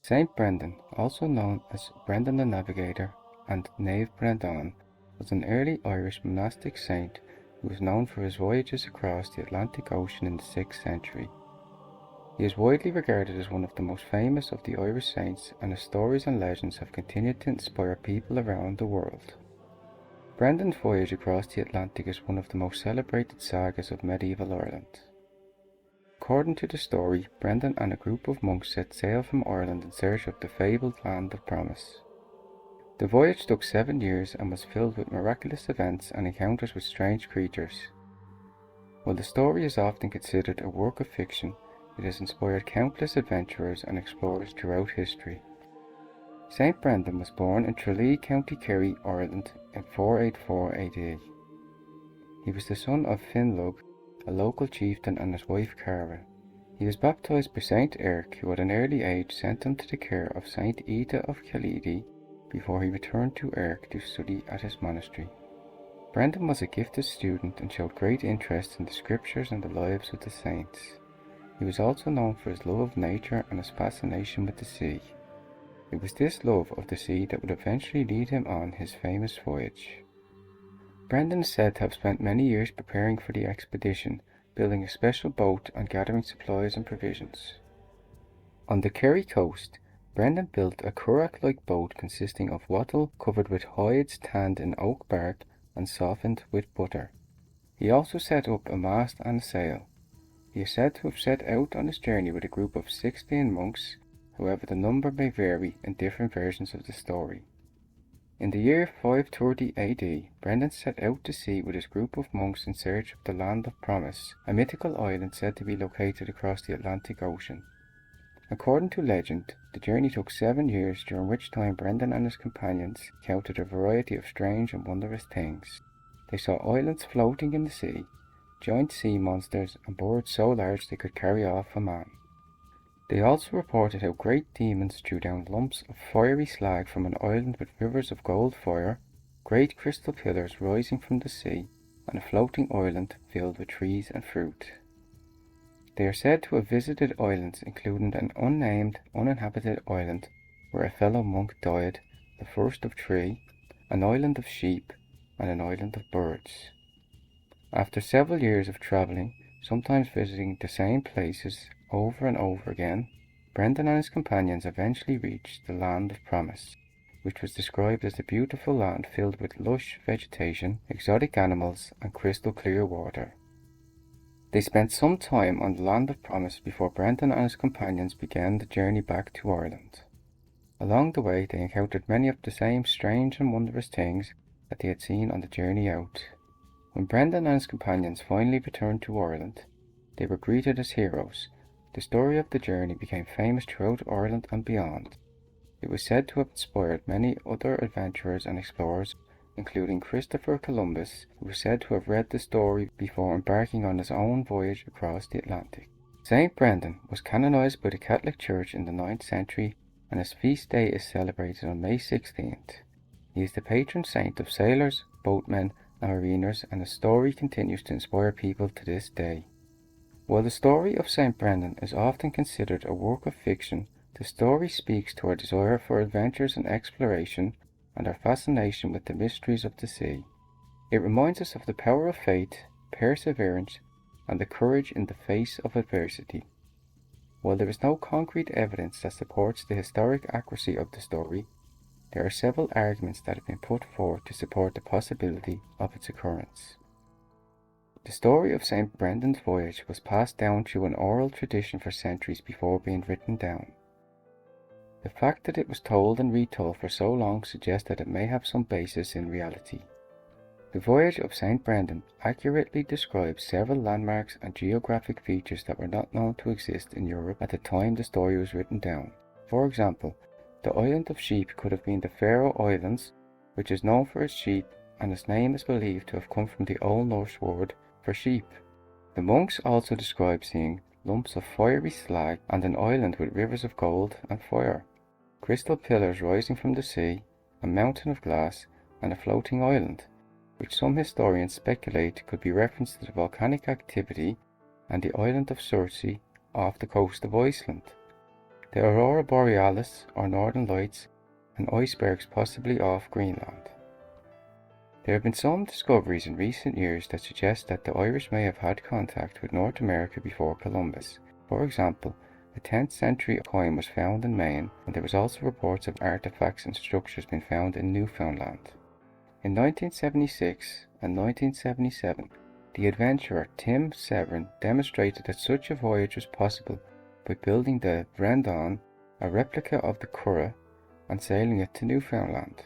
Saint Brendan, also known as Brendan the Navigator and Nave Brendan, was an early Irish monastic saint who was known for his voyages across the Atlantic Ocean in the 6th century. He is widely regarded as one of the most famous of the Irish saints, and his stories and legends have continued to inspire people around the world. Brendan's voyage across the Atlantic is one of the most celebrated sagas of medieval Ireland. According to the story, Brendan and a group of monks set sail from Ireland in search of the fabled Land of Promise. The voyage took 7 years and was filled with miraculous events and encounters with strange creatures. While the story is often considered a work of fiction, it has inspired countless adventurers and explorers throughout history. Saint Brendan was born in Tralee, County Kerry, Ireland in 484 AD. He was the son of Finlug, a local chieftain, and his wife Cara. He was baptised by Saint Eric, who at an early age sent him to the care of Saint Ida of Kildee before he returned to Eric to study at his monastery. Brendan was a gifted student and showed great interest in the scriptures and the lives of the saints. He was also known for his love of nature and his fascination with the sea. It was this love of the sea that would eventually lead him on his famous voyage. Brendan is said to have spent many years preparing for the expedition, building a special boat and gathering supplies and provisions. On the Kerry coast, Brendan built a curragh-like boat consisting of wattle covered with hides tanned in oak bark and softened with butter. He also set up a mast and a sail. He is said to have set out on his journey with a group of 16 monks, however the number may vary in different versions of the story. In the year 530 AD, Brendan set out to sea with his group of monks in search of the Land of Promise, a mythical island said to be located across the Atlantic Ocean. According to legend, the journey took 7 years, during which time Brendan and his companions encountered a variety of strange and wondrous things. They saw islands floating in the sea, giant sea monsters, and birds so large they could carry off a man. They also reported how great demons threw down lumps of fiery slag from an island with rivers of gold fire, great crystal pillars rising from the sea, and a floating island filled with trees and fruit. They are said to have visited islands including an unnamed, uninhabited island where a fellow monk died, the first of 3, an island of sheep, and an island of birds. After several years of travelling, sometimes visiting the same places over and over again, Brendan and his companions eventually reached the Land of Promise, which was described as a beautiful land filled with lush vegetation, exotic animals, and crystal clear water. They spent some time on the Land of Promise before Brendan and his companions began the journey back to Ireland. Along the way they encountered many of the same strange and wondrous things that they had seen on the journey out. When Brendan and his companions finally returned to Ireland, they were greeted as heroes. The story of the journey became famous throughout Ireland and beyond. It was said to have inspired many other adventurers and explorers, including Christopher Columbus, who was said to have read the story before embarking on his own voyage across the Atlantic. Saint Brendan was canonized by the Catholic Church in the 9th century, and his feast day is celebrated on May 16th. He is the patron saint of sailors, boatmen, and mariners, and his story continues to inspire people to this day. While the story of Saint Brendan is often considered a work of fiction, the story speaks to our desire for adventures and exploration and our fascination with the mysteries of the sea. It reminds us of the power of faith, perseverance, and the courage in the face of adversity. While there is no concrete evidence that supports the historic accuracy of the story, there are several arguments that have been put forth to support the possibility of its occurrence. The story of Saint Brendan's voyage was passed down through an oral tradition for centuries before being written down. The fact that it was told and retold for so long suggests that it may have some basis in reality. The voyage of Saint Brendan accurately describes several landmarks and geographic features that were not known to exist in Europe at the time the story was written down. For example, the island of sheep could have been the Pharaoh Islands, which is known for its sheep, and its name is believed to have come from the Old Norse word for sheep. The monks also describe seeing lumps of fiery slag and an island with rivers of gold and fire, crystal pillars rising from the sea, a mountain of glass, and a floating island, which some historians speculate could be reference to the volcanic activity and the island of Surtsey off the coast of Iceland. the aurora borealis or northern lights, and icebergs possibly off Greenland. There have been some discoveries in recent years that suggest that the Irish may have had contact with North America before Columbus. For example, a 10th century coin was found in Maine, and there was also reports of artifacts and structures being found in Newfoundland. In 1976 and 1977, the adventurer Tim Severin demonstrated that such a voyage was possible by building the Brendan, a replica of the Curragh, and sailing it to Newfoundland.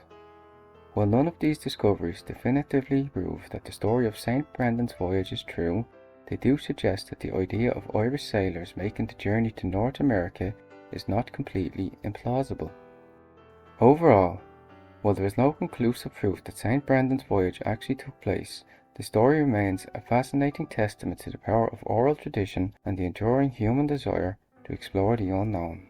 While none of these discoveries definitively prove that the story of St. Brendan's voyage is true, they do suggest that the idea of Irish sailors making the journey to North America is not completely implausible. Overall, while there is no conclusive proof that St. Brendan's voyage actually took place, the story remains a fascinating testament to the power of oral tradition and the enduring human desire to explore the unknown.